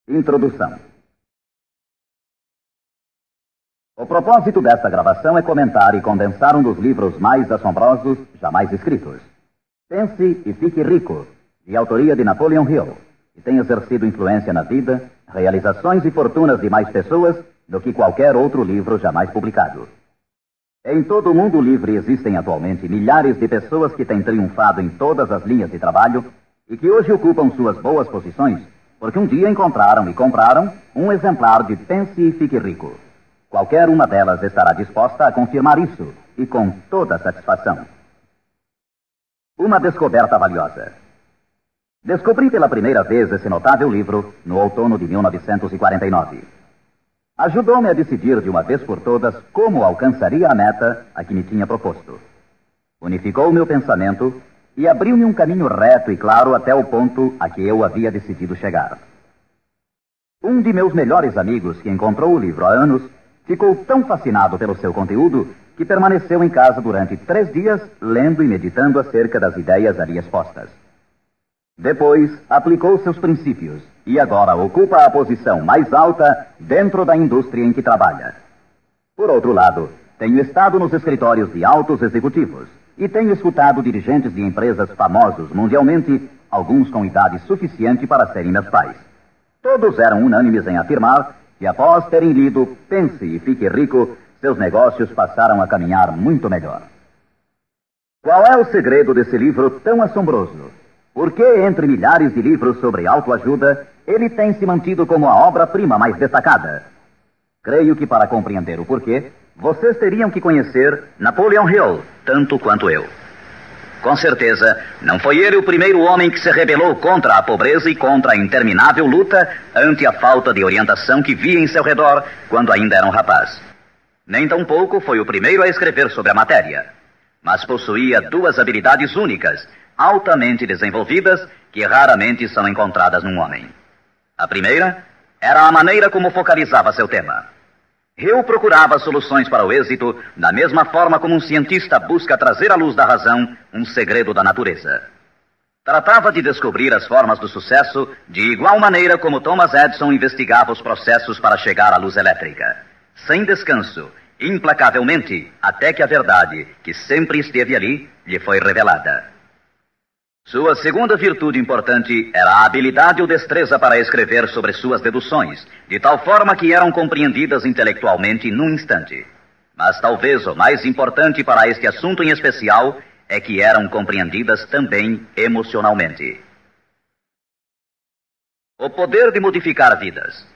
Introdução. O propósito desta gravação é comentar e condensar um dos livros mais assombrosos jamais escritos. Pense e Fique Rico, de autoria de Napoleon Hill, que tem exercido influência na vida, realizações e fortunas de mais pessoas do que qualquer outro livro jamais publicado. Em todo o mundo livre existem atualmente milhares de pessoas que têm triunfado em todas as linhas de trabalho e que hoje ocupam suas boas posições porque um dia encontraram e compraram um exemplar de Pense e Fique Rico. Qualquer uma delas estará disposta a confirmar isso, e com toda satisfação. Uma descoberta valiosa. Descobri pela primeira vez esse notável livro no outono de 1949. Ajudou-me a decidir de uma vez por todas como alcançaria a meta a que me tinha proposto. Unificou meu pensamento e abriu-me um caminho reto e claro até o ponto a que eu havia decidido chegar. Um de meus melhores amigos, que encontrou o livro há anos, ficou tão fascinado pelo seu conteúdo que permaneceu em casa durante 3 dias, lendo e meditando acerca das ideias ali expostas. Depois, aplicou seus princípios e agora ocupa a posição mais alta dentro da indústria em que trabalha. Por outro lado, tenho estado nos escritórios de altos executivos e tenho escutado dirigentes de empresas famosos mundialmente, alguns com idade suficiente para serem meus pais. Todos eram unânimes em afirmar que, após terem lido Pense e Fique Rico, seus negócios passaram a caminhar muito melhor. Qual é o segredo desse livro tão assombroso? Por que, entre milhares de livros sobre autoajuda, ele tem se mantido como a obra-prima mais destacada? Creio que para compreender o porquê, vocês teriam que conhecer Napoleon Hill, tanto quanto eu. Com certeza, não foi ele o primeiro homem que se rebelou contra a pobreza e contra a interminável luta ante a falta de orientação que via em seu redor quando ainda era um rapaz. Nem tampouco foi o primeiro a escrever sobre a matéria, mas possuía 2 habilidades únicas, altamente desenvolvidas, que raramente são encontradas num homem. A primeira era a maneira como focalizava seu tema. Hill procurava soluções para o êxito da mesma forma como um cientista busca trazer à luz da razão um segredo da natureza. Tratava de descobrir as formas do sucesso de igual maneira como Thomas Edison investigava os processos para chegar à luz elétrica, sem descanso, implacavelmente, até que a verdade, que sempre esteve ali, lhe foi revelada. Sua segunda virtude importante era a habilidade ou destreza para escrever sobre suas deduções, de tal forma que eram compreendidas intelectualmente num instante. Mas talvez o mais importante para este assunto em especial é que eram compreendidas também emocionalmente. O poder de modificar vidas.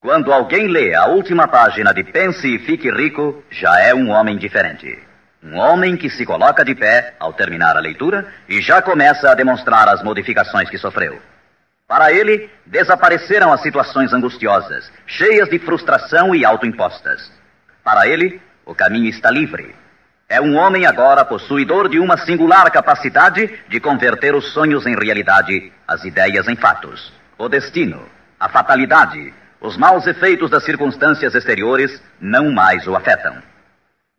Quando alguém lê a última página de Pense e Fique Rico, já é um homem diferente. Um homem que se coloca de pé ao terminar a leitura e já começa a demonstrar as modificações que sofreu. Para ele, desapareceram as situações angustiosas, cheias de frustração e autoimpostas. Para ele, o caminho está livre. É um homem agora possuidor de uma singular capacidade de converter os sonhos em realidade, as ideias em fatos. O destino, a fatalidade, os maus efeitos das circunstâncias exteriores não mais o afetam.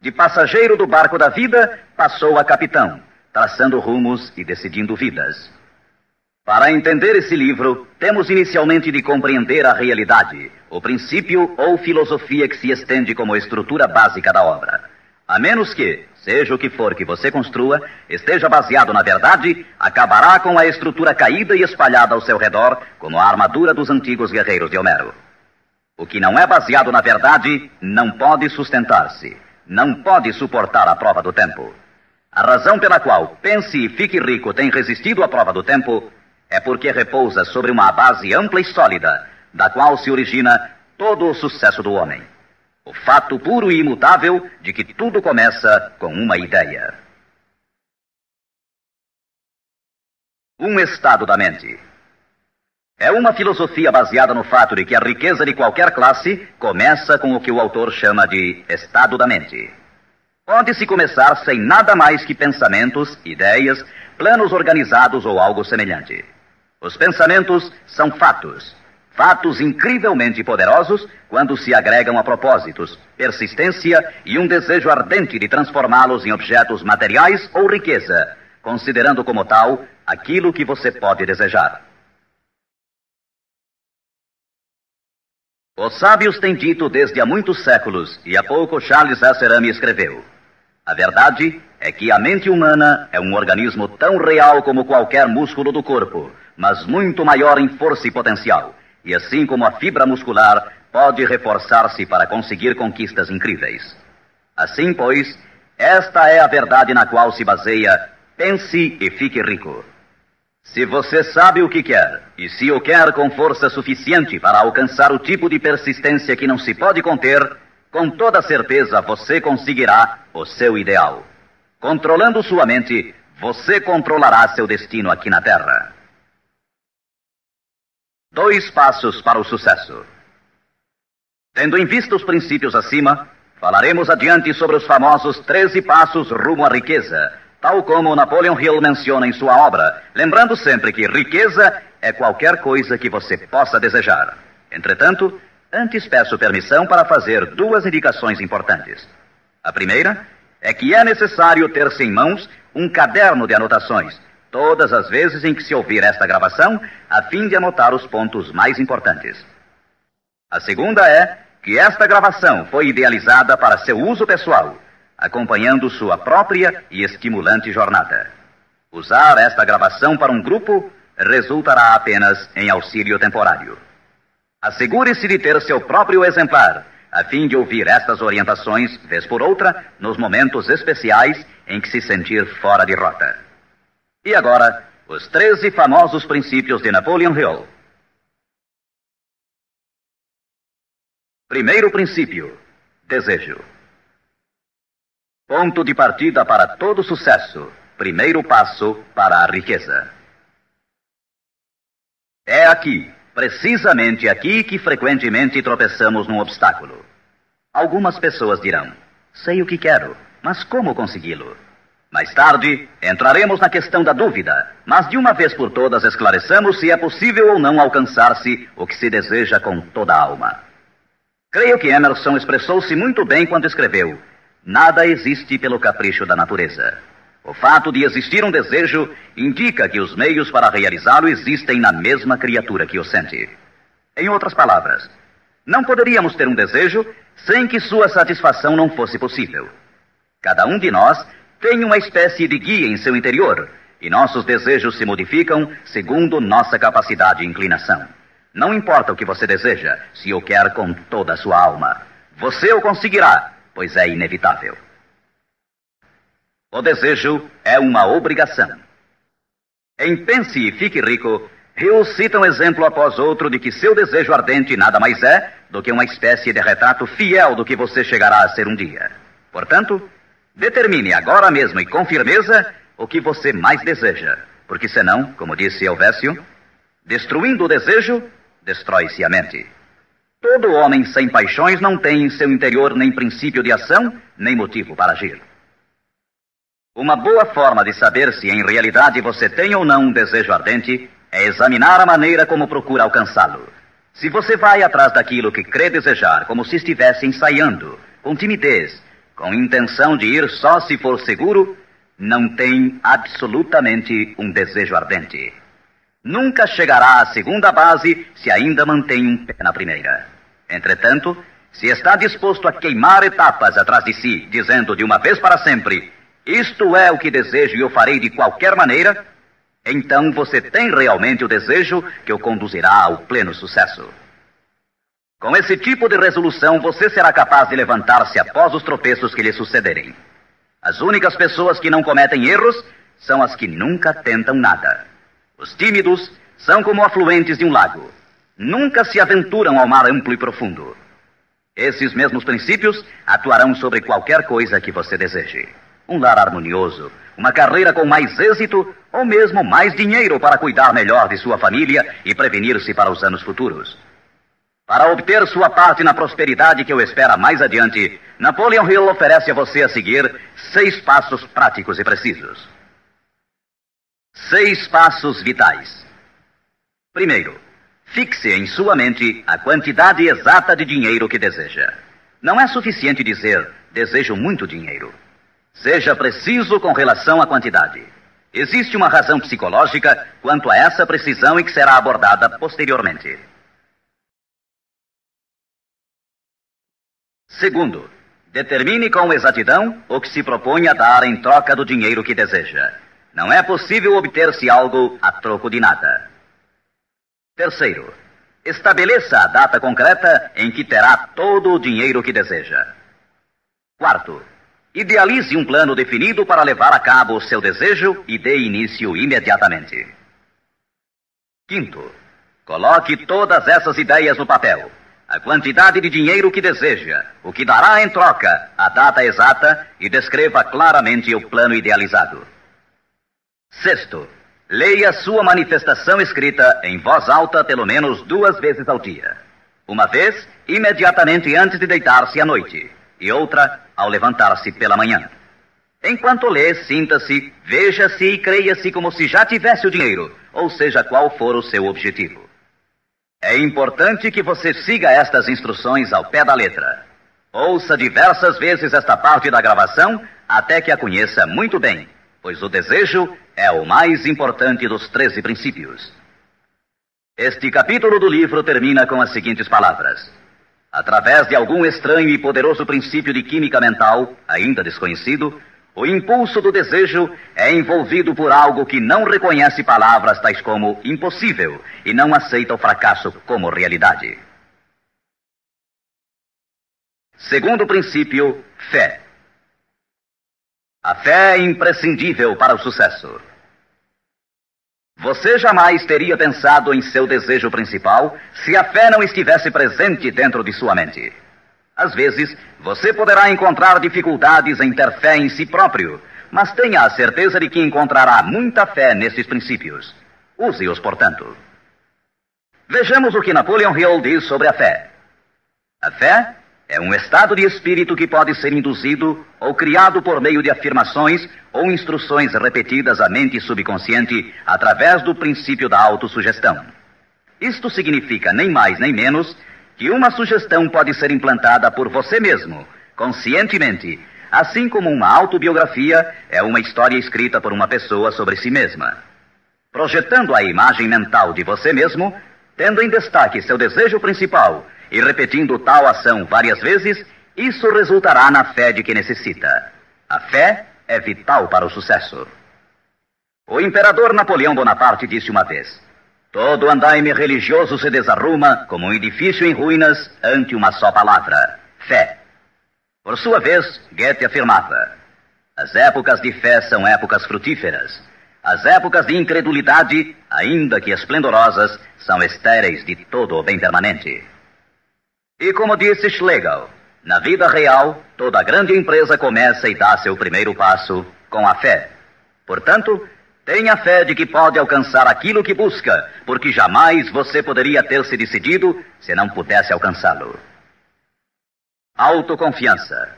De passageiro do barco da vida, passou a capitão, traçando rumos e decidindo vidas. Para entender esse livro, temos inicialmente de compreender a realidade, o princípio ou filosofia que se estende como estrutura básica da obra. A menos que, seja o que for que você construa, esteja baseado na verdade, acabará com a estrutura caída e espalhada ao seu redor, como a armadura dos antigos guerreiros de Homero. O que não é baseado na verdade não pode sustentar-se. Não pode suportar a prova do tempo. A razão pela qual Pense e Fique Rico tem resistido à prova do tempo é porque repousa sobre uma base ampla e sólida, da qual se origina todo o sucesso do homem. O fato puro e imutável de que tudo começa com uma ideia. Um estado da mente. É uma filosofia baseada no fato de que a riqueza de qualquer classe começa com o que o autor chama de estado da mente. Pode-se começar sem nada mais que pensamentos, ideias, planos organizados ou algo semelhante. Os pensamentos são fatos. Fatos incrivelmente poderosos quando se agregam a propósitos, persistência e um desejo ardente de transformá-los em objetos materiais ou riqueza, considerando como tal aquilo que você pode desejar. Os sábios têm dito desde há muitos séculos, e há pouco Charles Asserami escreveu: a verdade é que a mente humana é um organismo tão real como qualquer músculo do corpo, mas muito maior em força e potencial, e assim como a fibra muscular pode reforçar-se para conseguir conquistas incríveis. Assim, pois, esta é a verdade na qual se baseia Pense e Fique Rico. Se você sabe o que quer, e se o quer com força suficiente para alcançar o tipo de persistência que não se pode conter, com toda certeza você conseguirá o seu ideal. Controlando sua mente, você controlará seu destino aqui na Terra. 2 passos para o sucesso. Tendo em vista os princípios acima, falaremos adiante sobre os famosos 13 passos rumo à riqueza, tal como Napoleon Hill menciona em sua obra, lembrando sempre que riqueza é qualquer coisa que você possa desejar. Entretanto, antes peço permissão para fazer 2 indicações importantes. A primeira é que é necessário ter-se em mãos um caderno de anotações, todas as vezes em que se ouvir esta gravação, a fim de anotar os pontos mais importantes. A segunda é que esta gravação foi idealizada para seu uso pessoal, acompanhando sua própria e estimulante jornada. Usar esta gravação para um grupo resultará apenas em auxílio temporário. Assegure-se de ter seu próprio exemplar, a fim de ouvir estas orientações, vez por outra, nos momentos especiais em que se sentir fora de rota. E agora, os 13 famosos princípios de Napoleon Hill. Primeiro princípio: desejo. Ponto de partida para todo sucesso. Primeiro passo para a riqueza. É aqui, precisamente aqui, que frequentemente tropeçamos num obstáculo. Algumas pessoas dirão: sei o que quero, mas como consegui-lo? Mais tarde, entraremos na questão da dúvida, mas de uma vez por todas esclareçamos se é possível ou não alcançar-se o que se deseja com toda a alma. Creio que Emerson expressou-se muito bem quando escreveu: nada existe pelo capricho da natureza. O fato de existir um desejo indica que os meios para realizá-lo existem na mesma criatura que o sente. Em outras palavras, não poderíamos ter um desejo sem que sua satisfação não fosse possível. Cada um de nós tem uma espécie de guia em seu interior, e nossos desejos se modificam segundo nossa capacidade e inclinação. Não importa o que você deseja, se o quer com toda a sua alma. Você o conseguirá, pois é inevitável. O desejo é uma obrigação. Em Pense e Fique Rico, Hill cita um exemplo após outro de que seu desejo ardente nada mais é do que uma espécie de retrato fiel do que você chegará a ser um dia. Portanto, determine agora mesmo e com firmeza o que você mais deseja, porque senão, como disse Helvécio, destruindo o desejo, destrói-se a mente. Todo homem sem paixões não tem em seu interior nem princípio de ação, nem motivo para agir. Uma boa forma de saber se em realidade você tem ou não um desejo ardente é examinar a maneira como procura alcançá-lo. Se você vai atrás daquilo que crê desejar, como se estivesse ensaiando, com timidez, com intenção de ir só se for seguro, não tem absolutamente um desejo ardente. Nunca chegará à segunda base se ainda mantém um pé na primeira. Entretanto, se está disposto a queimar etapas atrás de si, dizendo de uma vez para sempre: isto é o que desejo e o farei de qualquer maneira, então você tem realmente o desejo que o conduzirá ao pleno sucesso. Com esse tipo de resolução, você será capaz de levantar-se após os tropeços que lhe sucederem. As únicas pessoas que não cometem erros são as que nunca tentam nada. Os tímidos são como afluentes de um lago. Nunca se aventuram ao mar amplo e profundo. Esses mesmos princípios atuarão sobre qualquer coisa que você deseje. Um lar harmonioso, uma carreira com mais êxito ou mesmo mais dinheiro para cuidar melhor de sua família e prevenir-se para os anos futuros. Para obter sua parte na prosperidade que o espera mais adiante, Napoleon Hill oferece a você a seguir 6 passos práticos e precisos. 6 passos vitais. Primeiro, fixe em sua mente a quantidade exata de dinheiro que deseja. Não é suficiente dizer: desejo muito dinheiro. Seja preciso com relação à quantidade. Existe uma razão psicológica quanto a essa precisão e que será abordada posteriormente. Segundo, determine com exatidão o que se propõe a dar em troca do dinheiro que deseja. Não é possível obter-se algo a troco de nada. Terceiro, estabeleça a data concreta em que terá todo o dinheiro que deseja. Quarto, idealize um plano definido para levar a cabo o seu desejo e dê início imediatamente. Quinto, coloque todas essas ideias no papel. A quantidade de dinheiro que deseja, o que dará em troca, a data exata e descreva claramente o plano idealizado. Sexto, leia sua manifestação escrita em voz alta pelo menos 2 vezes ao dia. Uma vez, imediatamente antes de deitar-se à noite, e outra, ao levantar-se pela manhã. Enquanto lê, sinta-se, veja-se e creia-se como se já tivesse o dinheiro, ou seja, qual for o seu objetivo. É importante que você siga estas instruções ao pé da letra. Ouça diversas vezes esta parte da gravação até que a conheça muito bem, pois o desejo é o mais importante dos 13 princípios. Este capítulo do livro termina com as seguintes palavras: através de algum estranho e poderoso princípio de química mental, ainda desconhecido, o impulso do desejo é envolvido por algo que não reconhece palavras tais como impossível e não aceita o fracasso como realidade. Segundo princípio, fé. A fé é imprescindível para o sucesso. Você jamais teria pensado em seu desejo principal se a fé não estivesse presente dentro de sua mente. Às vezes, você poderá encontrar dificuldades em ter fé em si próprio, mas tenha a certeza de que encontrará muita fé nesses princípios. Use-os, portanto. Vejamos o que Napoleon Hill diz sobre a fé. A fé é um estado de espírito que pode ser induzido ou criado por meio de afirmações ou instruções repetidas à mente subconsciente através do princípio da autossugestão. Isto significa nem mais nem menos que uma sugestão pode ser implantada por você mesmo, conscientemente, assim como uma autobiografia é uma história escrita por uma pessoa sobre si mesma. Projetando a imagem mental de você mesmo, tendo em destaque seu desejo principal e repetindo tal ação várias vezes, isso resultará na fé de que necessita. A fé é vital para o sucesso. O imperador Napoleão Bonaparte disse uma vez: todo andaime religioso se desarruma como um edifício em ruínas ante uma só palavra: fé. Por sua vez, Goethe afirmava: as épocas de fé são épocas frutíferas. As épocas de incredulidade, ainda que esplendorosas, são estéreis de todo o bem permanente. E como disse Schlegel, na vida real, toda grande empresa começa e dá seu primeiro passo com a fé. Portanto, tenha fé de que pode alcançar aquilo que busca, porque jamais você poderia ter se decidido se não pudesse alcançá-lo. Autoconfiança.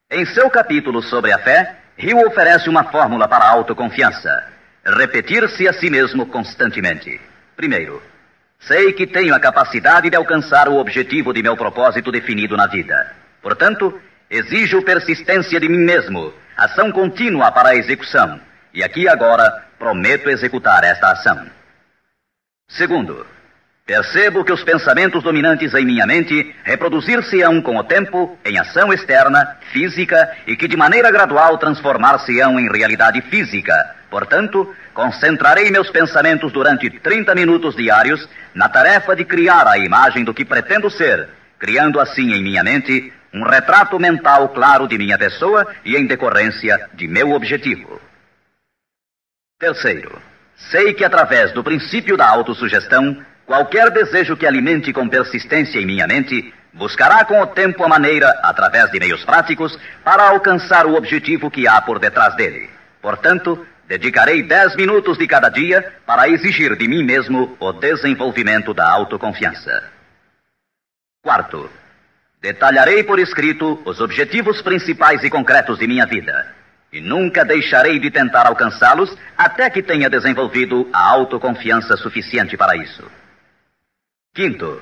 Em seu capítulo sobre a fé, Hill oferece uma fórmula para a autoconfiança: repetir-se a si mesmo constantemente. Primeiro, sei que tenho a capacidade de alcançar o objetivo de meu propósito definido na vida. Portanto, exijo persistência de mim mesmo, ação contínua para a execução. E aqui e agora prometo executar esta ação. Segundo, percebo que os pensamentos dominantes em minha mente reproduzir-se-ão com o tempo em ação externa, física, e que de maneira gradual transformar-se-ão em realidade física. Portanto, concentrarei meus pensamentos durante 30 minutos diários na tarefa de criar a imagem do que pretendo ser, criando assim em minha mente um retrato mental claro de minha pessoa e em decorrência de meu objetivo. Terceiro, sei que através do princípio da autossugestão, qualquer desejo que alimente com persistência em minha mente buscará com o tempo a maneira, através de meios práticos, para alcançar o objetivo que há por detrás dele. Portanto, dedicarei 10 minutos de cada dia para exigir de mim mesmo o desenvolvimento da autoconfiança. Quarto, detalharei por escrito os objetivos principais e concretos de minha vida. E nunca deixarei de tentar alcançá-los até que tenha desenvolvido a autoconfiança suficiente para isso. Quinto,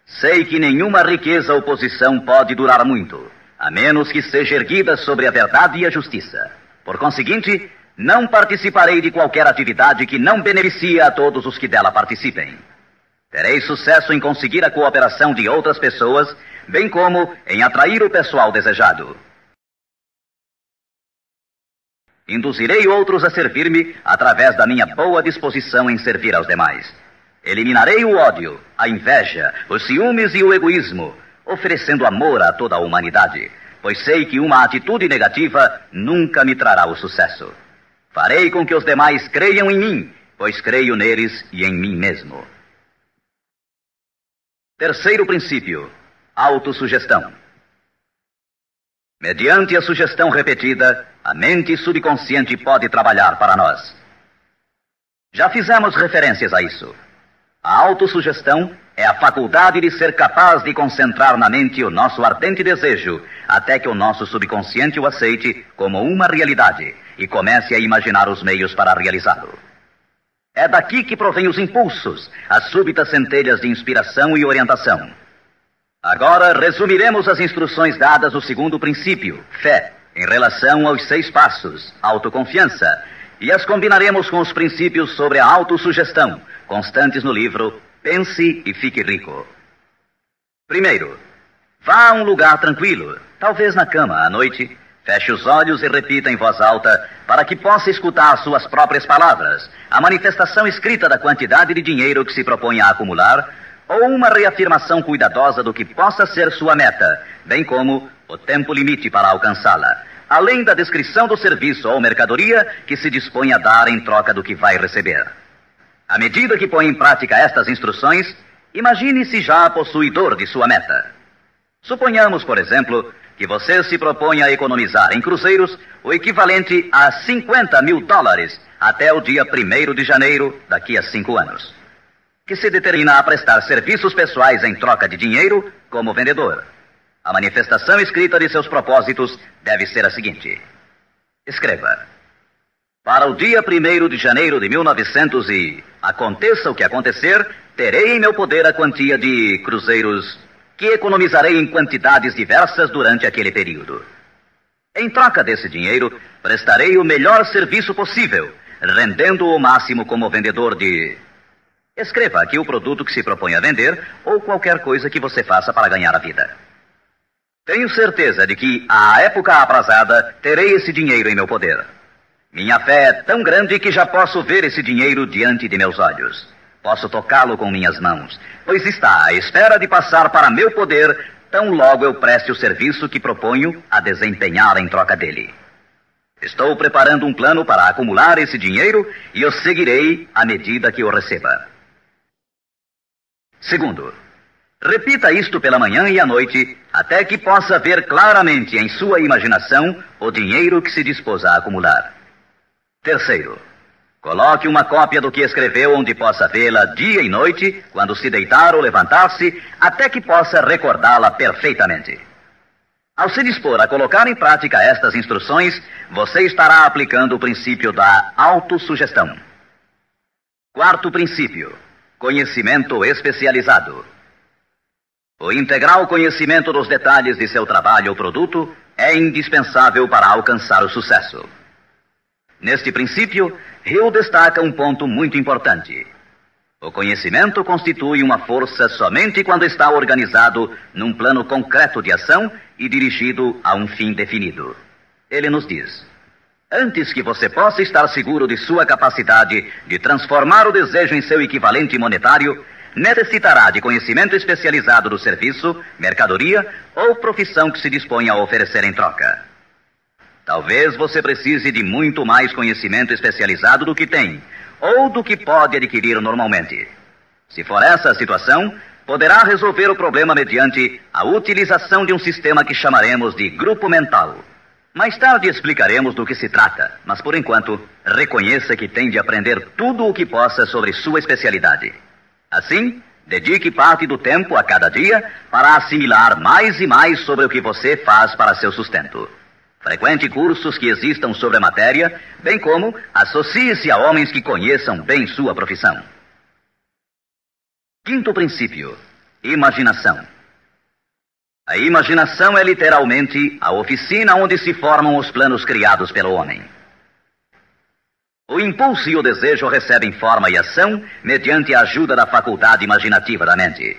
sei que nenhuma riqueza ou posição pode durar muito, a menos que seja erguida sobre a verdade e a justiça. Por conseguinte, não participarei de qualquer atividade que não beneficie a todos os que dela participem. Terei sucesso em conseguir a cooperação de outras pessoas, bem como em atrair o pessoal desejado. Induzirei outros a servir-me através da minha boa disposição em servir aos demais. Eliminarei o ódio, a inveja, os ciúmes e o egoísmo, oferecendo amor a toda a humanidade, pois sei que uma atitude negativa nunca me trará o sucesso. Farei com que os demais creiam em mim, pois creio neles e em mim mesmo. Terceiro princípio: autossugestão. Mediante a sugestão repetida, a mente subconsciente pode trabalhar para nós. Já fizemos referências a isso. A autossugestão é a faculdade de ser capaz de concentrar na mente o nosso ardente desejo, até que o nosso subconsciente o aceite como uma realidade e comece a imaginar os meios para realizá-lo. É daqui que provém os impulsos, as súbitas centelhas de inspiração e orientação. Agora resumiremos as instruções dadas no segundo princípio, fé, em relação aos 6 passos, autoconfiança, e as combinaremos com os princípios sobre a autossugestão, constantes no livro Pense e Fique Rico. Primeiro, vá a um lugar tranquilo, talvez na cama à noite, feche os olhos e repita em voz alta, para que possa escutar suas próprias palavras, a manifestação escrita da quantidade de dinheiro que se propõe a acumular, ou uma reafirmação cuidadosa do que possa ser sua meta, bem como o tempo limite para alcançá-la, além da descrição do serviço ou mercadoria que se dispõe a dar em troca do que vai receber. À medida que põe em prática estas instruções, imagine-se já possuidor de sua meta. Suponhamos, por exemplo, que você se propõe a economizar em cruzeiros o equivalente a $50 mil até o dia 1º de janeiro daqui a 5 anos, que se determina a prestar serviços pessoais em troca de dinheiro como vendedor. A manifestação escrita de seus propósitos deve ser a seguinte. Escreva: para o dia 1º de janeiro de 1900 e aconteça o que acontecer, terei em meu poder a quantia de cruzeiros que economizarei em quantidades diversas durante aquele período. Em troca desse dinheiro, prestarei o melhor serviço possível, rendendo o máximo como vendedor de... Escreva aqui o produto que se propõe a vender ou qualquer coisa que você faça para ganhar a vida. Tenho certeza de que, à época aprazada, terei esse dinheiro em meu poder. Minha fé é tão grande que já posso ver esse dinheiro diante de meus olhos. Posso tocá-lo com minhas mãos, pois está à espera de passar para meu poder tão logo eu preste o serviço que proponho a desempenhar em troca dele. Estou preparando um plano para acumular esse dinheiro e o seguirei à medida que o receba. Segundo, repita isto pela manhã e à noite, até que possa ver claramente em sua imaginação o dinheiro que se dispôs a acumular. Terceiro, coloque uma cópia do que escreveu onde possa vê-la dia e noite, quando se deitar ou levantar-se, até que possa recordá-la perfeitamente. Ao se dispor a colocar em prática estas instruções, você estará aplicando o princípio da autossugestão. Quarto princípio: conhecimento especializado. O integral conhecimento dos detalhes de seu trabalho ou produto é indispensável para alcançar o sucesso. Neste princípio, Hill destaca um ponto muito importante. O conhecimento constitui uma força somente quando está organizado num plano concreto de ação e dirigido a um fim definido. Ele nos diz: antes que você possa estar seguro de sua capacidade de transformar o desejo em seu equivalente monetário, necessitará de conhecimento especializado do serviço, mercadoria ou profissão que se dispõe a oferecer em troca. Talvez você precise de muito mais conhecimento especializado do que tem, ou do que pode adquirir normalmente. Se for essa a situação, poderá resolver o problema mediante a utilização de um sistema que chamaremos de grupo mental. Mais tarde explicaremos do que se trata, mas por enquanto, reconheça que tem de aprender tudo o que possa sobre sua especialidade. Assim, dedique parte do tempo a cada dia para assimilar mais e mais sobre o que você faz para seu sustento. Frequente cursos que existam sobre a matéria, bem como associe-se a homens que conheçam bem sua profissão. Quinto princípio: imaginação. A imaginação é literalmente a oficina onde se formam os planos criados pelo homem. O impulso e o desejo recebem forma e ação mediante a ajuda da faculdade imaginativa da mente.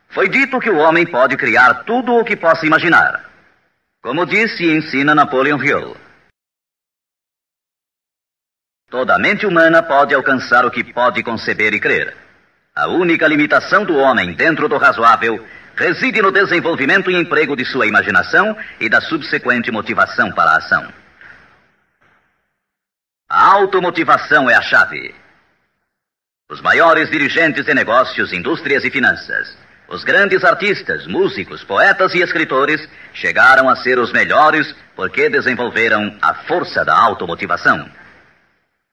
Foi dito que o homem pode criar tudo o que possa imaginar, como disse e ensina Napoleon Hill. Toda mente humana pode alcançar o que pode conceber e crer. A única limitação do homem dentro do razoável reside no desenvolvimento e emprego de sua imaginação e da subsequente motivação para a ação. A automotivação é a chave. Os maiores dirigentes de negócios, indústrias e finanças, os grandes artistas, músicos, poetas e escritores chegaram a ser os melhores porque desenvolveram a força da automotivação.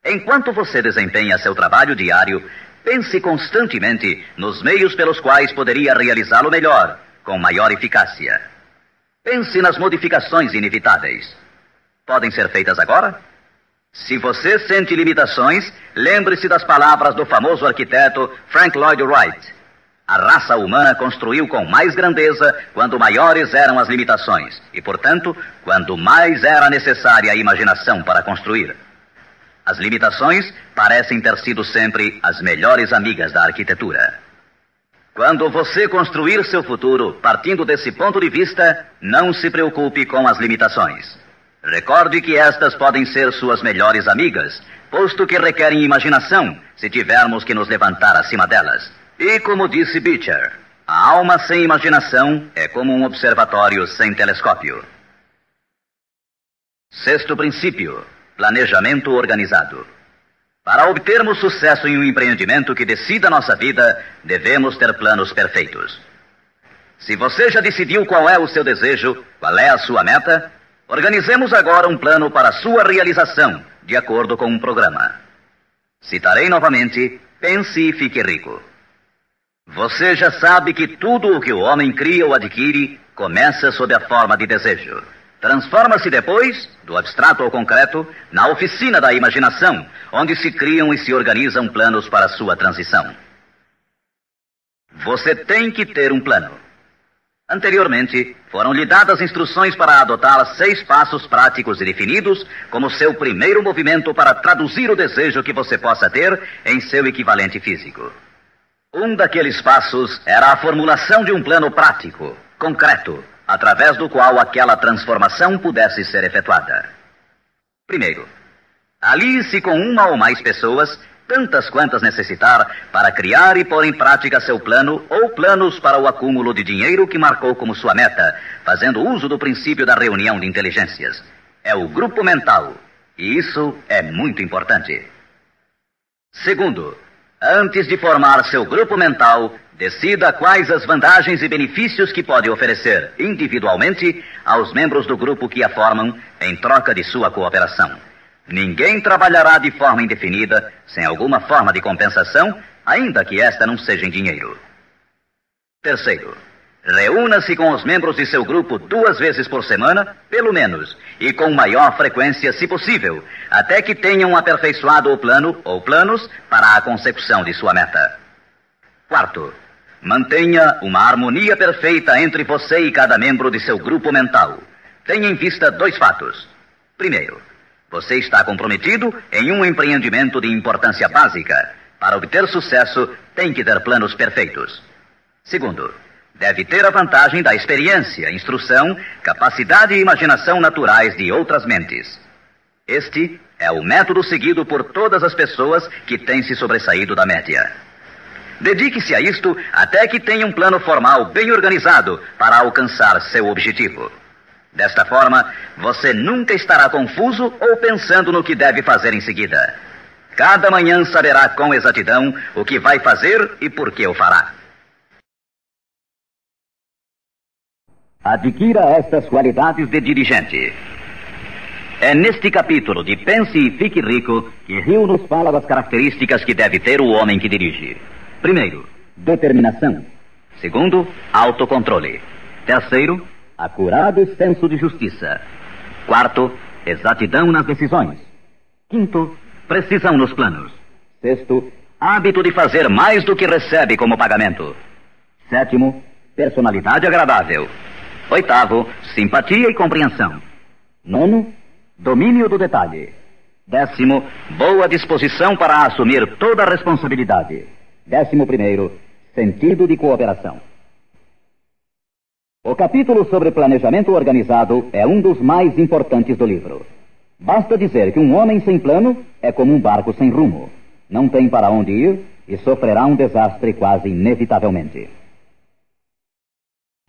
Enquanto você desempenha seu trabalho diário, pense constantemente nos meios pelos quais poderia realizá-lo melhor, com maior eficácia. Pense nas modificações inevitáveis. Podem ser feitas agora? Se você sente limitações, lembre-se das palavras do famoso arquiteto Frank Lloyd Wright. A raça humana construiu com mais grandeza quando maiores eram as limitações e, portanto, quando mais era necessária a imaginação para construir. As limitações parecem ter sido sempre as melhores amigas da arquitetura. Quando você construir seu futuro partindo desse ponto de vista, não se preocupe com as limitações. Recorde que estas podem ser suas melhores amigas, posto que requerem imaginação se tivermos que nos levantar acima delas. E como disse Beecher, a alma sem imaginação é como um observatório sem telescópio. Sexto princípio: planejamento organizado. Para obtermos sucesso em um empreendimento que decida nossa vida, devemos ter planos perfeitos. Se você já decidiu qual é o seu desejo, qual é a sua meta, organizemos agora um plano para sua realização, de acordo com um programa. Citarei novamente: pense e fique rico. Você já sabe que tudo o que o homem cria ou adquire começa sob a forma de desejo. Transforma-se depois, do abstrato ao concreto, na oficina da imaginação, onde se criam e se organizam planos para sua transição. Você tem que ter um plano. Anteriormente, foram-lhe dadas instruções para adotar 6 passos práticos e definidos como seu primeiro movimento para traduzir o desejo que você possa ter em seu equivalente físico. Um daqueles passos era a formulação de um plano prático, concreto, através do qual aquela transformação pudesse ser efetuada. Primeiro, alie-se com uma ou mais pessoas, tantas quantas necessitar, para criar e pôr em prática seu plano ou planos para o acúmulo de dinheiro que marcou como sua meta, fazendo uso do princípio da reunião de inteligências. É o grupo mental, e isso é muito importante. Segundo, antes de formar seu grupo mental, decida quais as vantagens e benefícios que pode oferecer individualmente aos membros do grupo que a formam em troca de sua cooperação. Ninguém trabalhará de forma indefinida sem alguma forma de compensação, ainda que esta não seja em dinheiro. Terceiro, reúna-se com os membros de seu grupo 2 vezes por semana, pelo menos, e com maior frequência, se possível, até que tenham aperfeiçoado o plano ou planos para a consecução de sua meta. Quarto, mantenha uma harmonia perfeita entre você e cada membro de seu grupo mental. Tenha em vista 2 fatos. Primeiro, você está comprometido em um empreendimento de importância básica. Para obter sucesso, tem que ter planos perfeitos. Segundo, deve ter a vantagem da experiência, instrução, capacidade e imaginação naturais de outras mentes. Este é o método seguido por todas as pessoas que têm se sobressaído da média. Dedique-se a isto até que tenha um plano formal bem organizado para alcançar seu objetivo. Desta forma, você nunca estará confuso ou pensando no que deve fazer em seguida. Cada manhã saberá com exatidão o que vai fazer e por que o fará. Adquira estas qualidades de dirigente. É neste capítulo de Pense e Fique Rico que Hill nos fala das características que deve ter o homem que dirige. Primeiro, determinação. Segundo, autocontrole. Terceiro, acurado senso de justiça. Quarto, exatidão nas decisões. Quinto, precisão nos planos. Sexto, hábito de fazer mais do que recebe como pagamento. Sétimo, personalidade agradável. Oitavo, simpatia e compreensão. Nono, domínio do detalhe. Décimo, boa disposição para assumir toda a responsabilidade. 11º, sentido de cooperação. O capítulo sobre planejamento organizado é um dos mais importantes do livro. Basta dizer que um homem sem plano é como um barco sem rumo. Não tem para onde ir e sofrerá um desastre quase inevitavelmente.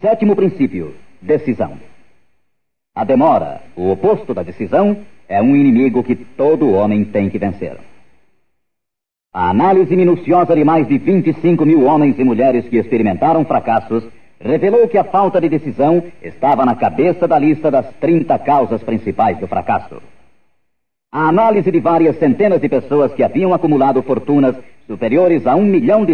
7º princípio, decisão. A demora, o oposto da decisão, é um inimigo que todo homem tem que vencer. A análise minuciosa de mais de 25 mil homens e mulheres que experimentaram fracassos revelou que a falta de decisão estava na cabeça da lista das 30 causas principais do fracasso. A análise de várias centenas de pessoas que haviam acumulado fortunas superiores a $1 milhão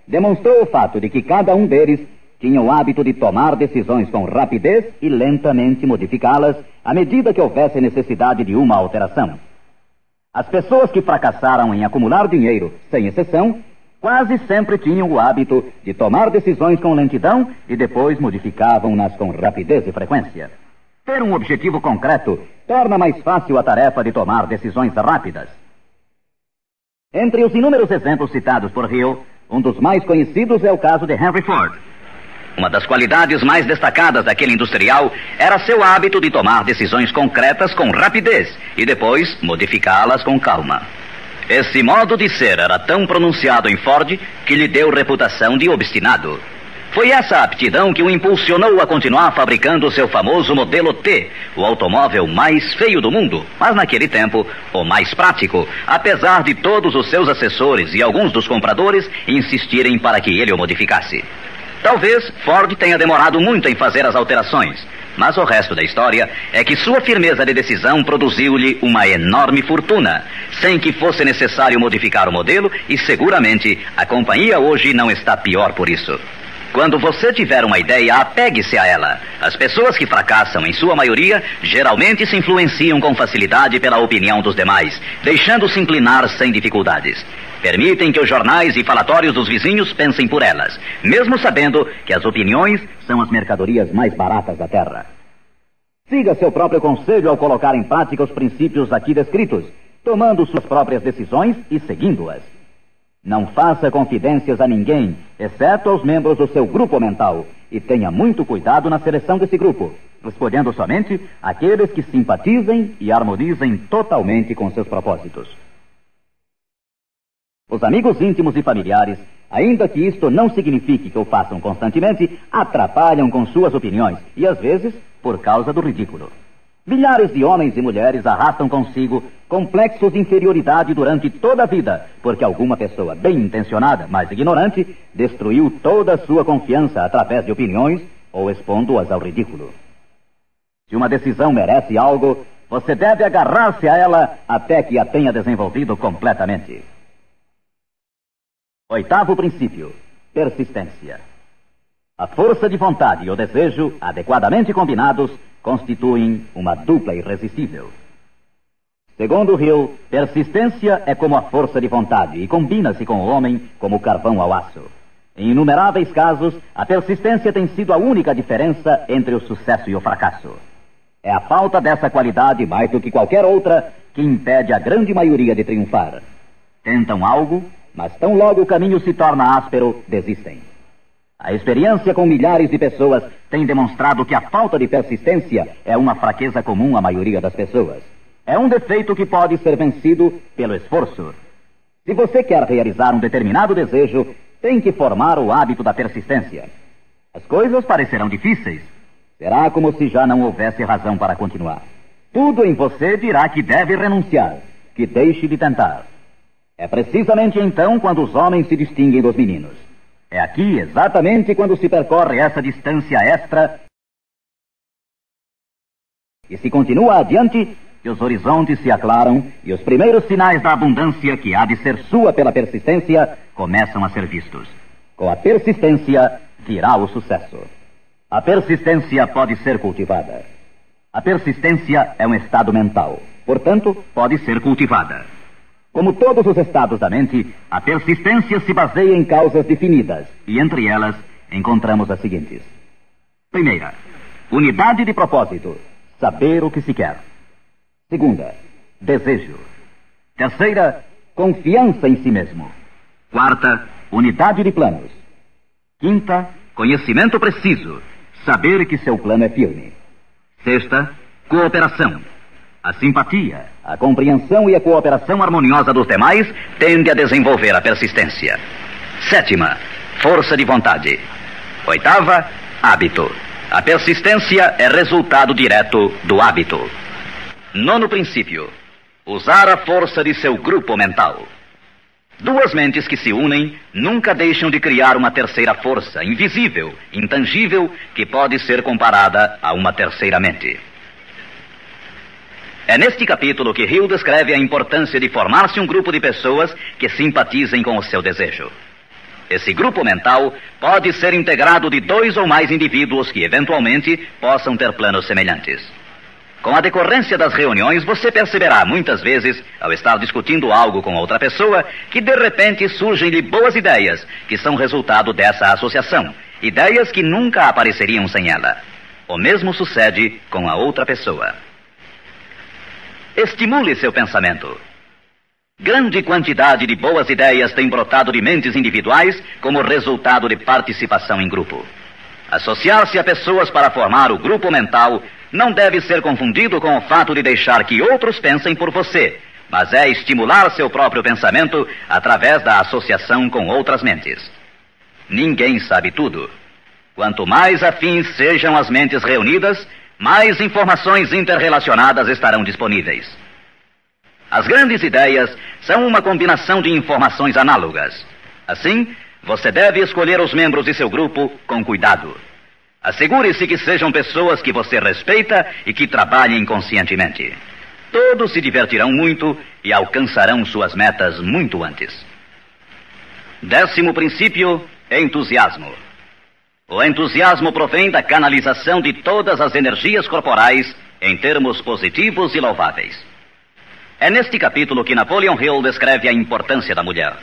demonstrou o fato de que cada um deles tinha o hábito de tomar decisões com rapidez e lentamente modificá-las à medida que houvesse necessidade de uma alteração. As pessoas que fracassaram em acumular dinheiro, sem exceção, quase sempre tinham o hábito de tomar decisões com lentidão e depois modificavam-nas com rapidez e frequência. Ter um objetivo concreto torna mais fácil a tarefa de tomar decisões rápidas. Entre os inúmeros exemplos citados por Hill, um dos mais conhecidos é o caso de Henry Ford. Uma das qualidades mais destacadas daquele industrial era seu hábito de tomar decisões concretas com rapidez e depois modificá-las com calma. Esse modo de ser era tão pronunciado em Ford que lhe deu reputação de obstinado. Foi essa aptidão que o impulsionou a continuar fabricando seu famoso modelo T, o automóvel mais feio do mundo, mas naquele tempo o mais prático, apesar de todos os seus assessores e alguns dos compradores insistirem para que ele o modificasse. Talvez Ford tenha demorado muito em fazer as alterações, mas o resto da história é que sua firmeza de decisão produziu-lhe uma enorme fortuna, sem que fosse necessário modificar o modelo, e seguramente a companhia hoje não está pior por isso. Quando você tiver uma ideia, apegue-se a ela. As pessoas que fracassam, em sua maioria, geralmente se influenciam com facilidade pela opinião dos demais, deixando-se inclinar sem dificuldades. Permitem que os jornais e falatórios dos vizinhos pensem por elas, mesmo sabendo que as opiniões são as mercadorias mais baratas da terra. Siga seu próprio conselho ao colocar em prática os princípios aqui descritos, tomando suas próprias decisões e seguindo-as. Não faça confidências a ninguém, exceto aos membros do seu grupo mental, e tenha muito cuidado na seleção desse grupo, escolhendo somente aqueles que simpatizem e harmonizem totalmente com seus propósitos. Os amigos íntimos e familiares, ainda que isto não signifique que o façam constantemente, atrapalham com suas opiniões e, às vezes, por causa do ridículo. Milhares de homens e mulheres arrastam consigo complexos de inferioridade durante toda a vida, porque alguma pessoa bem intencionada, mas ignorante, destruiu toda a sua confiança através de opiniões ou expondo-as ao ridículo. Se uma decisão merece algo, você deve agarrar-se a ela até que a tenha desenvolvido completamente. 8º princípio, persistência. A força de vontade e o desejo, adequadamente combinados, constituem uma dupla irresistível. Segundo Hill, persistência é como a força de vontade e combina-se com o homem como o carvão ao aço. Em inumeráveis casos, a persistência tem sido a única diferença entre o sucesso e o fracasso. É a falta dessa qualidade, mais do que qualquer outra, que impede a grande maioria de triunfar. Tentam algo, mas tão logo o caminho se torna áspero, desistem. A experiência com milhares de pessoas tem demonstrado que a falta de persistência é uma fraqueza comum à maioria das pessoas. É um defeito que pode ser vencido pelo esforço. Se você quer realizar um determinado desejo, tem que formar o hábito da persistência. As coisas parecerão difíceis. Será como se já não houvesse razão para continuar. Tudo em você dirá que deve renunciar, que deixe de tentar. É precisamente então quando os homens se distinguem dos meninos. É aqui, exatamente quando se percorre essa distância extra e se continua adiante, que os horizontes se aclaram e os primeiros sinais da abundância que há de ser sua pela persistência começam a ser vistos. Com a persistência virá o sucesso. A persistência pode ser cultivada. A persistência é um estado mental, portanto, pode ser cultivada. Como todos os estados da mente, a persistência se baseia em causas definidas, e entre elas encontramos as seguintes. Primeira, unidade de propósito, saber o que se quer. Segunda, desejo. Terceira, confiança em si mesmo. Quarta, unidade de planos. Quinta, conhecimento preciso, saber que seu plano é firme. Sexta, cooperação. A simpatia, a compreensão e a cooperação harmoniosa dos demais tende a desenvolver a persistência. Sétima, força de vontade. Oitava, hábito. A persistência é resultado direto do hábito. Nono princípio, usar a força de seu grupo mental. Duas mentes que se unem nunca deixam de criar uma terceira força, invisível, intangível, que pode ser comparada a uma terceira mente. É neste capítulo que Hill descreve a importância de formar-se um grupo de pessoas que simpatizem com o seu desejo. Esse grupo mental pode ser integrado de 2 ou mais indivíduos que eventualmente possam ter planos semelhantes. Com a decorrência das reuniões, você perceberá muitas vezes, ao estar discutindo algo com outra pessoa, que de repente surgem-lhe boas ideias, que são resultado dessa associação. Ideias que nunca apareceriam sem ela. O mesmo sucede com a outra pessoa. Estimule seu pensamento. Grande quantidade de boas ideias tem brotado de mentes individuais como resultado de participação em grupo. Associar-se a pessoas para formar o grupo mental não deve ser confundido com o fato de deixar que outros pensem por você, mas é estimular seu próprio pensamento através da associação com outras mentes. Ninguém sabe tudo. Quanto mais afins sejam as mentes reunidas, mais informações interrelacionadas estarão disponíveis. As grandes ideias são uma combinação de informações análogas. Assim, você deve escolher os membros de seu grupo com cuidado. Assegure-se que sejam pessoas que você respeita e que trabalhem conscientemente. Todos se divertirão muito e alcançarão suas metas muito antes. 10º princípio, entusiasmo. O entusiasmo provém da canalização de todas as energias corporais em termos positivos e louváveis. É neste capítulo que Napoleon Hill descreve a importância da mulher.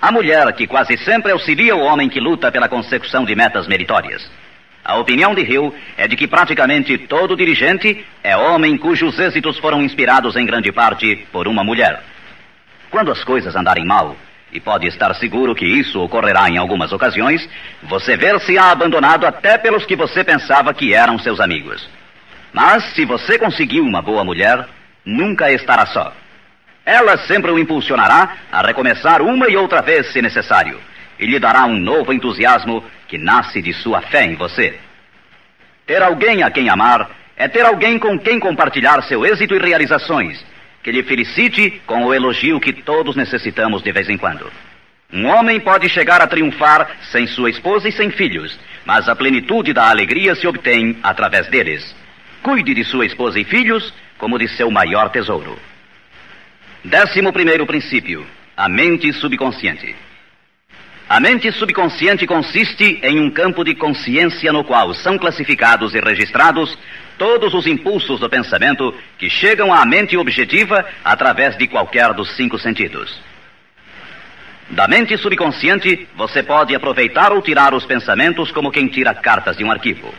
A mulher que quase sempre auxilia o homem que luta pela consecução de metas meritórias. A opinião de Hill é de que praticamente todo dirigente é homem cujos êxitos foram inspirados em grande parte por uma mulher. Quando as coisas andarem mal, e pode estar seguro que isso ocorrerá em algumas ocasiões, você ver-se-á abandonado até pelos que você pensava que eram seus amigos. Mas se você conseguiu uma boa mulher, nunca estará só. Ela sempre o impulsionará a recomeçar uma e outra vez se necessário, e lhe dará um novo entusiasmo que nasce de sua fé em você. Ter alguém a quem amar é ter alguém com quem compartilhar seu êxito e realizações, que lhe felicite com o elogio que todos necessitamos de vez em quando. Um homem pode chegar a triunfar sem sua esposa e sem filhos, mas a plenitude da alegria se obtém através deles. Cuide de sua esposa e filhos como de seu maior tesouro. 11º princípio, a mente subconsciente. A mente subconsciente consiste em um campo de consciência no qual são classificados e registrados todos os impulsos do pensamento que chegam à mente objetiva através de qualquer dos 5 sentidos. Da mente subconsciente, você pode aproveitar ou tirar os pensamentos como quem tira cartas de um arquivo.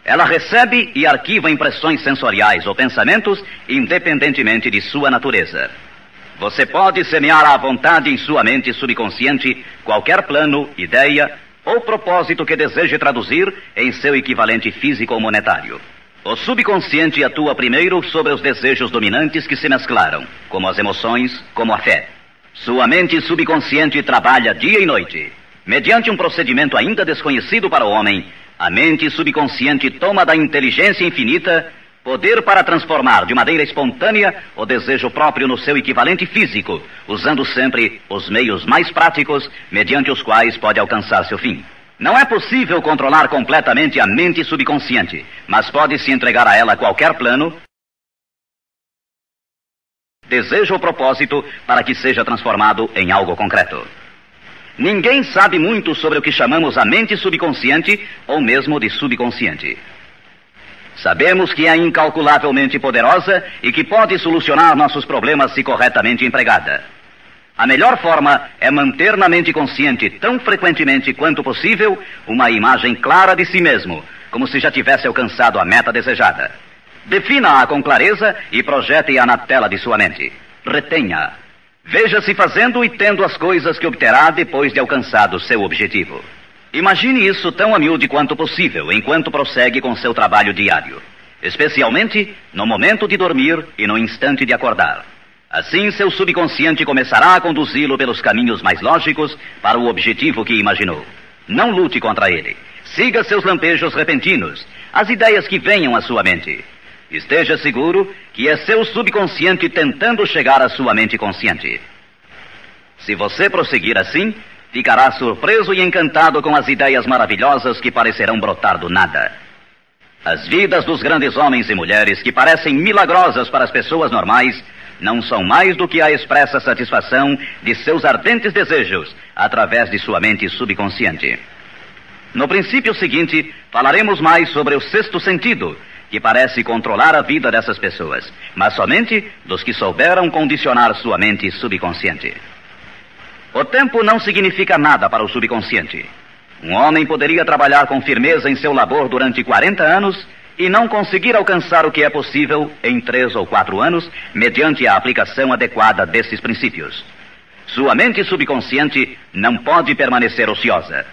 Ela recebe e arquiva impressões sensoriais ou pensamentos independentemente de sua natureza. Você pode semear à vontade em sua mente subconsciente qualquer plano, ideia ou propósito que deseje traduzir em seu equivalente físico ou monetário. O subconsciente atua primeiro sobre os desejos dominantes que se mesclaram, como as emoções, como a fé. Sua mente subconsciente trabalha dia e noite. Mediante um procedimento ainda desconhecido para o homem, a mente subconsciente toma da inteligência infinita poder para transformar de maneira espontânea o desejo próprio no seu equivalente físico, usando sempre os meios mais práticos mediante os quais pode alcançar seu fim. Não é possível controlar completamente a mente subconsciente, mas pode-se entregar a ela qualquer plano, desejo ou propósito para que seja transformado em algo concreto. Ninguém sabe muito sobre o que chamamos a mente subconsciente ou mesmo de subconsciente. Sabemos que é incalculavelmente poderosa e que pode solucionar nossos problemas se corretamente empregada. A melhor forma é manter na mente consciente tão frequentemente quanto possível uma imagem clara de si mesmo, como se já tivesse alcançado a meta desejada. Defina-a com clareza e projete-a na tela de sua mente. Retenha-a. Veja-se fazendo e tendo as coisas que obterá depois de alcançado seu objetivo. Imagine isso tão a miúde quanto possível enquanto prossegue com seu trabalho diário, especialmente no momento de dormir e no instante de acordar. Assim, seu subconsciente começará a conduzi-lo pelos caminhos mais lógicos para o objetivo que imaginou. Não lute contra ele. Siga seus lampejos repentinos, as ideias que venham à sua mente. Esteja seguro que é seu subconsciente tentando chegar à sua mente consciente. Se você prosseguir assim, ficará surpreso e encantado com as ideias maravilhosas que parecerão brotar do nada. As vidas dos grandes homens e mulheres que parecem milagrosas para as pessoas normais não são mais do que a expressa satisfação de seus ardentes desejos através de sua mente subconsciente. No princípio seguinte, falaremos mais sobre o sexto sentido, que parece controlar a vida dessas pessoas, mas somente dos que souberam condicionar sua mente subconsciente. O tempo não significa nada para o subconsciente. Um homem poderia trabalhar com firmeza em seu labor durante 40 anos e não conseguir alcançar o que é possível em 3 ou 4 anos, mediante a aplicação adequada desses princípios. Sua mente subconsciente não pode permanecer ociosa.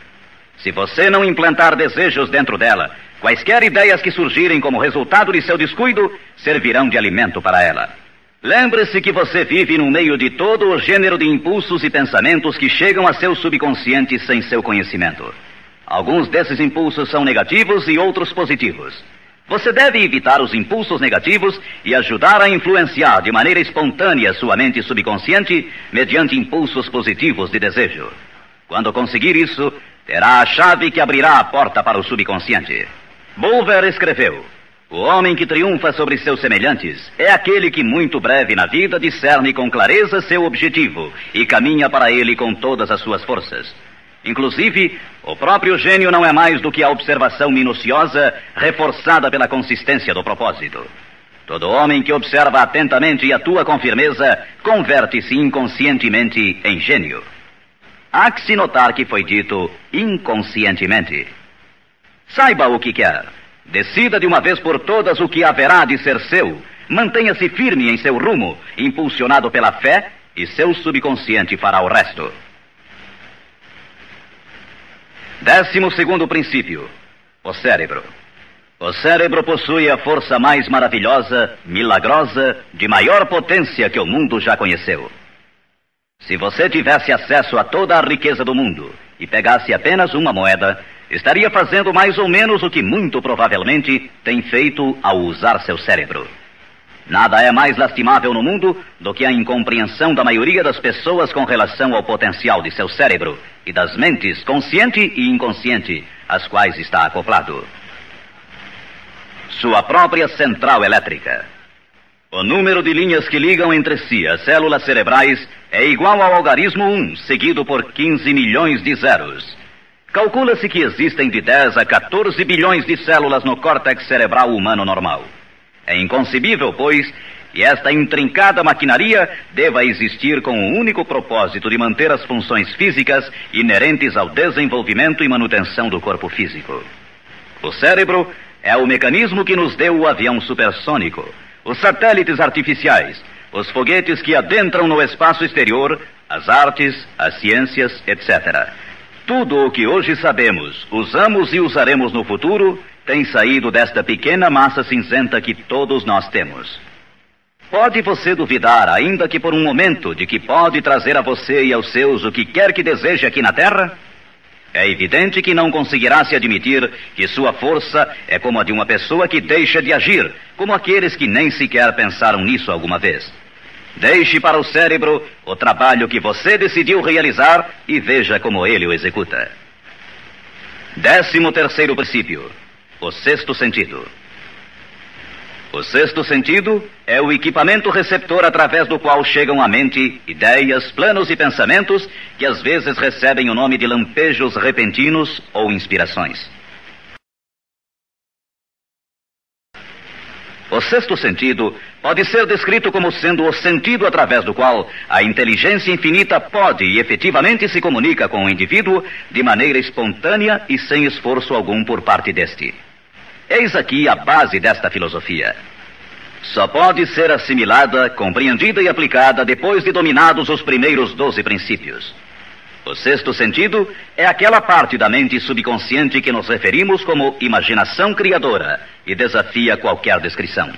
Se você não implantar desejos dentro dela, quaisquer ideias que surgirem como resultado de seu descuido servirão de alimento para ela. Lembre-se que você vive no meio de todo o gênero de impulsos e pensamentos que chegam a seu subconsciente sem seu conhecimento. Alguns desses impulsos são negativos e outros positivos. Você deve evitar os impulsos negativos e ajudar a influenciar de maneira espontânea sua mente subconsciente mediante impulsos positivos de desejo. Quando conseguir isso, terá a chave que abrirá a porta para o subconsciente. Bulwer escreveu: o homem que triunfa sobre seus semelhantes é aquele que muito breve na vida discerne com clareza seu objetivo e caminha para ele com todas as suas forças. Inclusive, o próprio gênio não é mais do que a observação minuciosa reforçada pela consistência do propósito. Todo homem que observa atentamente e atua com firmeza converte-se inconscientemente em gênio. Há que se notar que foi dito inconscientemente. Saiba o que quer. Decida de uma vez por todas o que haverá de ser seu. Mantenha-se firme em seu rumo, impulsionado pela fé, e seu subconsciente fará o resto. 12º princípio: o cérebro. O cérebro possui a força mais maravilhosa, milagrosa, de maior potência que o mundo já conheceu. Se você tivesse acesso a toda a riqueza do mundo e pegasse apenas uma moeda, estaria fazendo mais ou menos o que muito provavelmente tem feito ao usar seu cérebro. Nada é mais lastimável no mundo do que a incompreensão da maioria das pessoas com relação ao potencial de seu cérebro e das mentes consciente e inconsciente, às quais está acoplado. Sua própria central elétrica. O número de linhas que ligam entre si as células cerebrais é igual ao algarismo 1, seguido por 15 milhões de zeros. Calcula-se que existem de 10 a 14 bilhões de células no córtex cerebral humano normal. É inconcebível, pois, que esta intrincada maquinaria deva existir com o único propósito de manter as funções físicas inerentes ao desenvolvimento e manutenção do corpo físico. O cérebro é o mecanismo que nos deu o avião supersônico, os satélites artificiais, os foguetes que adentram no espaço exterior, as artes, as ciências, etc. Tudo o que hoje sabemos, usamos e usaremos no futuro, tem saído desta pequena massa cinzenta que todos nós temos. Pode você duvidar, ainda que por um momento, de que pode trazer a você e aos seus o que quer que deseje aqui na Terra? É evidente que não conseguirá se admitir que sua força é como a de uma pessoa que deixa de agir, como aqueles que nem sequer pensaram nisso alguma vez. Deixe para o cérebro o trabalho que você decidiu realizar e veja como ele o executa. 13º princípio: o sexto sentido. O sexto sentido é o equipamento receptor através do qual chegam à mente ideias, planos e pensamentos que às vezes recebem o nome de lampejos repentinos ou inspirações. O sexto sentido pode ser descrito como sendo o sentido através do qual a inteligência infinita pode e efetivamente se comunica com o indivíduo de maneira espontânea e sem esforço algum por parte deste. Eis aqui a base desta filosofia. só pode ser assimilada, compreendida e aplicada depois de dominados os primeiros 12 princípios. O sexto sentido é aquela parte da mente subconsciente que nos referimos como imaginação criadora e desafia qualquer descrição.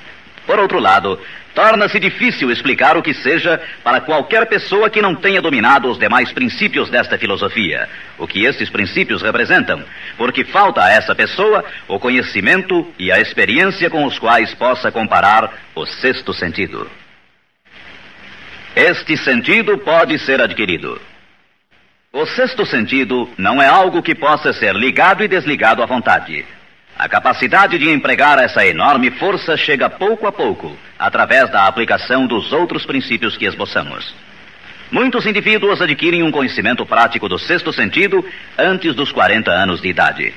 Por outro lado, torna-se difícil explicar o que seja para qualquer pessoa que não tenha dominado os demais princípios desta filosofia, o que estes princípios representam, porque falta a essa pessoa o conhecimento e a experiência com os quais possa comparar o sexto sentido. Este sentido pode ser adquirido. O sexto sentido não é algo que possa ser ligado e desligado à vontade. A capacidade de empregar essa enorme força chega pouco a pouco, através da aplicação dos outros princípios que esboçamos. Muitos indivíduos adquirem um conhecimento prático do sexto sentido antes dos 40 anos de idade.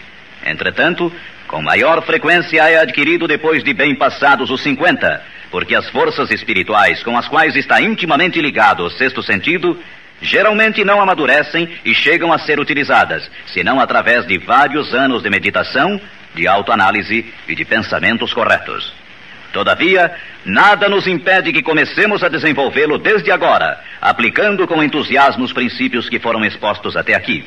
Entretanto, com maior frequência é adquirido depois de bem passados os 50, porque as forças espirituais com as quais está intimamente ligado o sexto sentido geralmente não amadurecem e chegam a ser utilizadas, senão através de vários anos de meditação, de autoanálise e de pensamentos corretos. Todavia, nada nos impede que comecemos a desenvolvê-lo desde agora, aplicando com entusiasmo os princípios que foram expostos até aqui.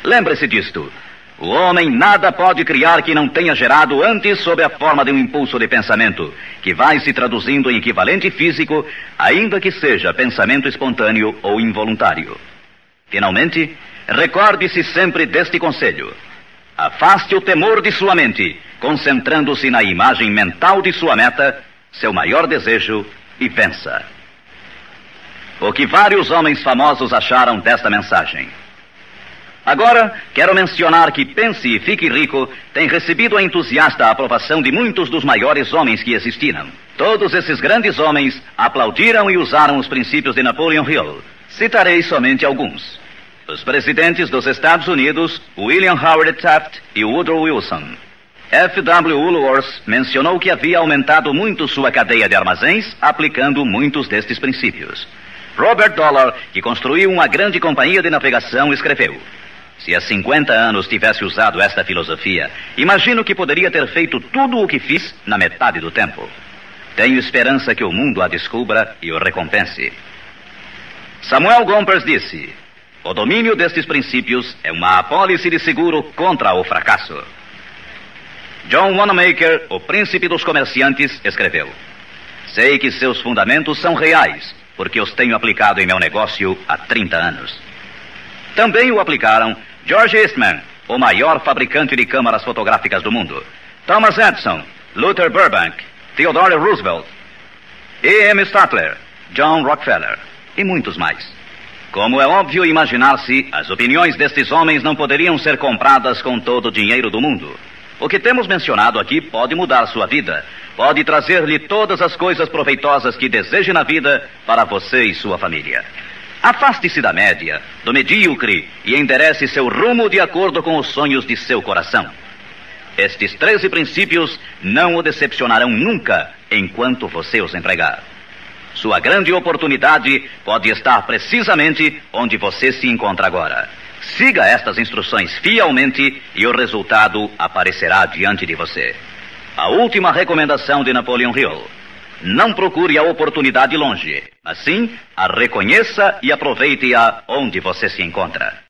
Lembre-se disto. O homem nada pode criar que não tenha gerado antes sob a forma de um impulso de pensamento, que vai se traduzindo em equivalente físico, ainda que seja pensamento espontâneo ou involuntário. Finalmente, recorde-se sempre deste conselho. Afaste o temor de sua mente, concentrando-se na imagem mental de sua meta, seu maior desejo, e vença. O que vários homens famosos acharam desta mensagem? Agora, quero mencionar que Pense e Fique Rico tem recebido a entusiasta aprovação de muitos dos maiores homens que existiram. Todos esses grandes homens aplaudiram e usaram os princípios de Napoleon Hill. Citarei somente alguns. Os presidentes dos Estados Unidos, William Howard Taft e Woodrow Wilson. F.W. Woolworth mencionou que havia aumentado muito sua cadeia de armazéns aplicando muitos destes princípios. Robert Dollar, que construiu uma grande companhia de navegação, escreveu: se há 50 anos tivesse usado esta filosofia, imagino que poderia ter feito tudo o que fiz na metade do tempo. Tenho esperança que o mundo a descubra e o recompense. Samuel Gompers disse: o domínio destes princípios é uma apólice de seguro contra o fracasso. John Wanamaker, o príncipe dos comerciantes, escreveu: sei que seus fundamentos são reais, porque os tenho aplicado em meu negócio há 30 anos. Também o aplicaram George Eastman, o maior fabricante de câmaras fotográficas do mundo, Thomas Edison, Luther Burbank, Theodore Roosevelt, E.M. Statler, John Rockefeller e muitos mais. Como é óbvio imaginar-se, as opiniões destes homens não poderiam ser compradas com todo o dinheiro do mundo. O que temos mencionado aqui pode mudar sua vida, pode trazer-lhe todas as coisas proveitosas que deseje na vida para você e sua família. Afaste-se da média, do medíocre e enderece seu rumo de acordo com os sonhos de seu coração. Estes 13 princípios não o decepcionarão nunca enquanto você os empregar. Sua grande oportunidade pode estar precisamente onde você se encontra agora. Siga estas instruções fielmente e o resultado aparecerá diante de você. A última recomendação de Napoleon Hill: não procure a oportunidade longe, mas sim a reconheça e aproveite-a onde você se encontra.